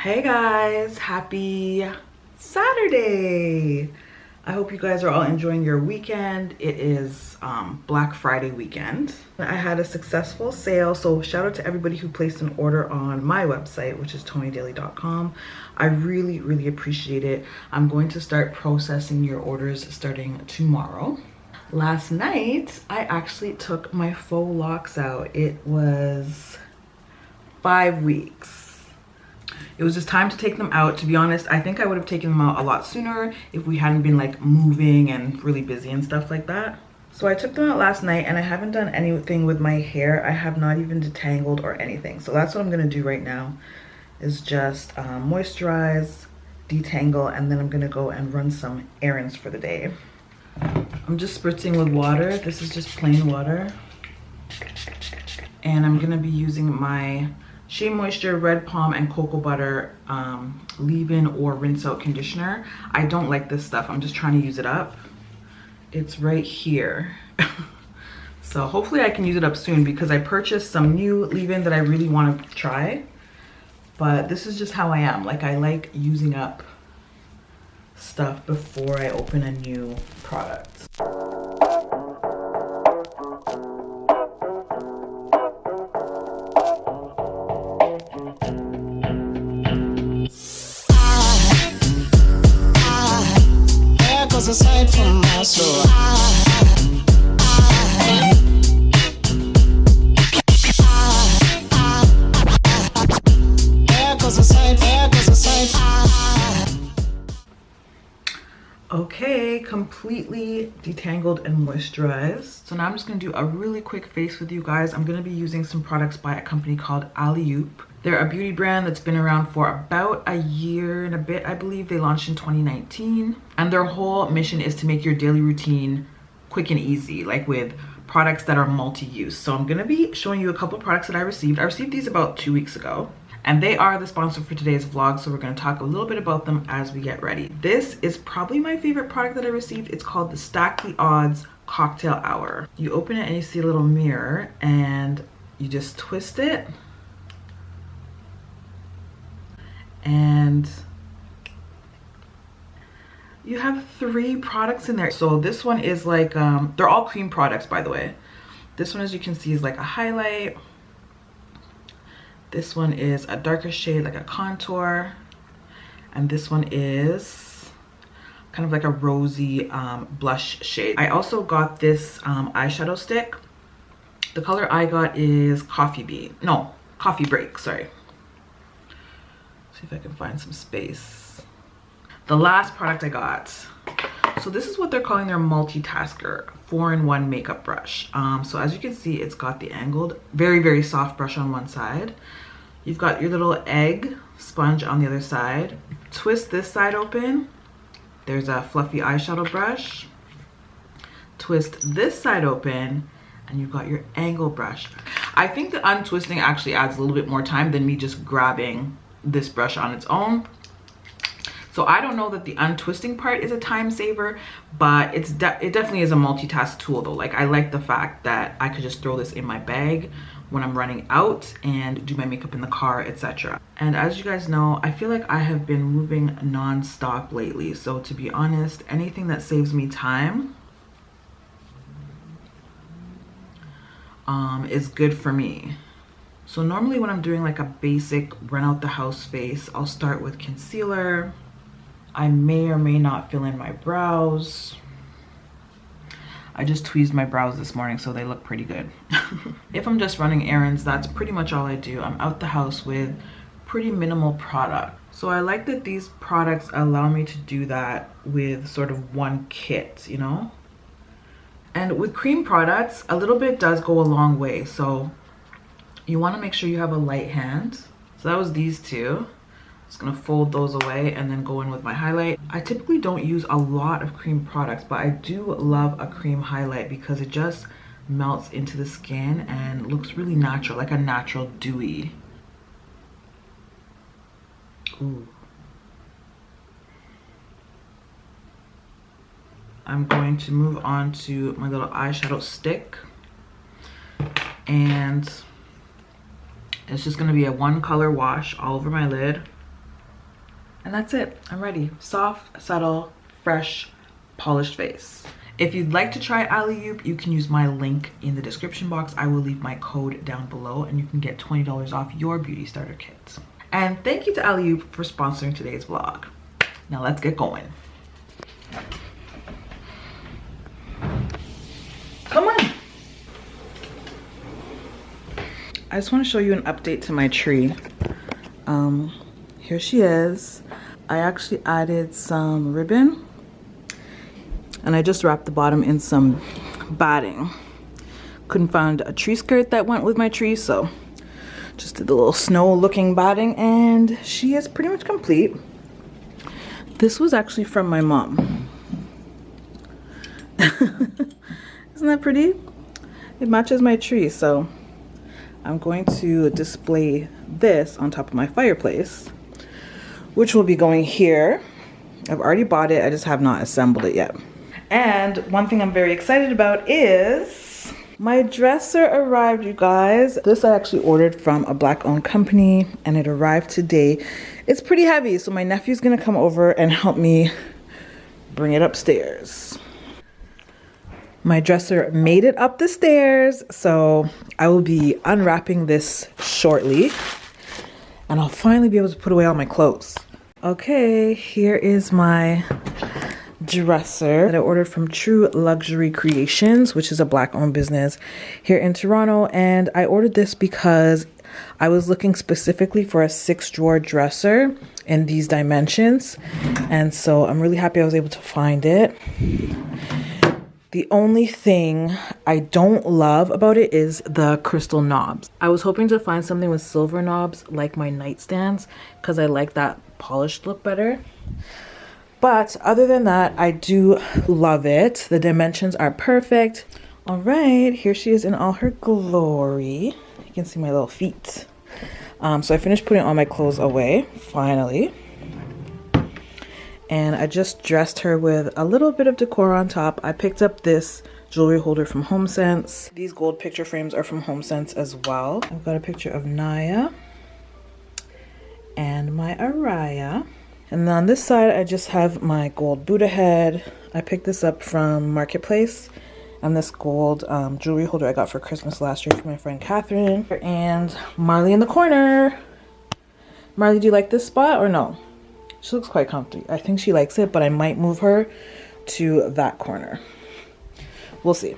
Hey guys, happy Saturday. I hope you guys are all enjoying your weekend. It is Black Friday weekend. I had a successful sale, so shout out to everybody who placed an order on my website, which is tonidaily.com. I really appreciate it. I'm going to start processing your orders starting tomorrow. Last night, I actually took my faux locks out. It was 5 weeks. It was just time to take them out. To be honest, I think I would have taken them out a lot sooner if we hadn't been like moving and really busy and stuff like that. So I took them out last night and I haven't done anything with my hair. I have not even detangled or anything. So that's what I'm gonna do right now, is just moisturize, detangle, and then I'm gonna go and run some errands for the day. I'm just spritzing with water. This is just plain water. And I'm gonna be using my Shea Moisture Red Palm and Cocoa Butter leave-in or rinse out conditioner. I don't like this stuff. I'm just trying to use it up. It's right here. So hopefully I can use it up soon because I purchased some new leave-in that I really want to try. But this is just how I am. Like, I like using up stuff before I open a new product. Aside from my soul, Okay, completely detangled and moisturized. So now I'm just gonna do a really quick face with you guys. I'm gonna be using some products by a company called Alley-oop. They're a beauty brand that's been around for about a year and a bit, I believe. They launched in 2019. And their whole mission is to make your daily routine quick and easy, like with products that are multi-use. So I'm gonna be showing you a couple of products that I received. I received these about 2 weeks ago. And they are the sponsor for today's vlog, so we're gonna talk a little bit about them as we get ready. This is probably my favorite product that I received. It's called the Stack the Odds Cocktail Hour. You open it and you see a little mirror and you just twist it. And you have 3 products in there. So this one is like, they're all cream products, by the way. This one, as you can see, is like a highlight. This one is a darker shade, like a contour. And this one is kind of like a rosy blush shade. I also got this eyeshadow stick. The color I got is Coffee Break, sorry. See if I can find some space. The last product I got. So this is what they're calling their multitasker 4-in-1 makeup brush. So as you can see, it's got the angled, very soft brush on one side. You've got your little egg sponge on the other side. Twist this side open. There's a fluffy eyeshadow brush. Twist this side open, and you've got your angle brush. I think the untwisting actually adds a little bit more time than me just grabbing this brush on its own. So I don't know that the untwisting part is a time saver, but it definitely is a multitask tool though. Like, I like the fact that I could just throw this in my bag when I'm running out and do my makeup in the car, etc. And as you guys know, I feel like I have been moving non-stop lately. So to be honest, anything that saves me time is good for me. So normally when I'm doing like a basic run out the house face, I'll start with concealer. I may or may not fill in my brows. I just tweezed my brows this morning, so they look pretty good. If I'm just running errands, that's pretty much all I do. I'm out the house with pretty minimal product. So I like that these products allow me to do that with sort of one kit, you know? And with cream products, a little bit does go a long way. So you want to make sure you have a light hand. So that was these two. Just gonna fold those away and then go in with my highlight. I typically don't use a lot of cream products, but I do love a cream highlight because it just melts into the skin and looks really natural, like a natural dewy. Ooh. I'm going to move on to my little eyeshadow stick, and it's just going to be a one color wash all over my lid. And that's it. I'm ready. Soft, subtle, fresh, polished face. If you'd like to try Alley-oop, you can use my link in the description box. I will leave my code down below and you can get $20 off your beauty starter kit. And thank you to Alley-oop for sponsoring today's vlog. Now let's get going. Come on. I just want to show you an update to my tree. Here she is. I actually added some ribbon and I just wrapped the bottom in some batting. Couldn't find a tree skirt that went with my tree, so just did the little snow looking batting and she is pretty much complete. This was actually from my mom. Isn't that pretty? It matches my tree, so I'm going to display this on top of my fireplace, which will be going here. I've already bought it, I just have not assembled it yet. And one thing I'm very excited about is my dresser arrived, you guys. This I actually ordered from a Black-owned company and it arrived today. It's pretty heavy, so my nephew's gonna come over and help me bring it upstairs. My dresser made it up the stairs, so I will be unwrapping this shortly and I'll finally be able to put away all my clothes. Okay, here is my dresser that I ordered from True Luxury Creations, which is a Black-owned business here in Toronto. And I ordered this because I was looking specifically for a 6-drawer dresser in these dimensions. And so I'm really happy I was able to find it. The only thing I don't love about it is the crystal knobs. I was hoping to find something with silver knobs like my nightstands because I like that polished look better. But other than that, I do love it. The dimensions are perfect. All right, here she is in all her glory. You can see my little feet. So I finished putting all my clothes away, finally. And I just dressed her with a little bit of decor on top. I picked up this jewelry holder from HomeSense. These gold picture frames are from HomeSense as well. I've got a picture of Naya and my Araya. And then on this side, I just have my gold Buddha head. I picked this up from Marketplace. And this gold jewelry holder I got for Christmas last year from my friend Catherine. And Marley in the corner. Marley, do you like this spot or no? She looks quite comfy. I think she likes it, but I might move her to that corner. We'll see.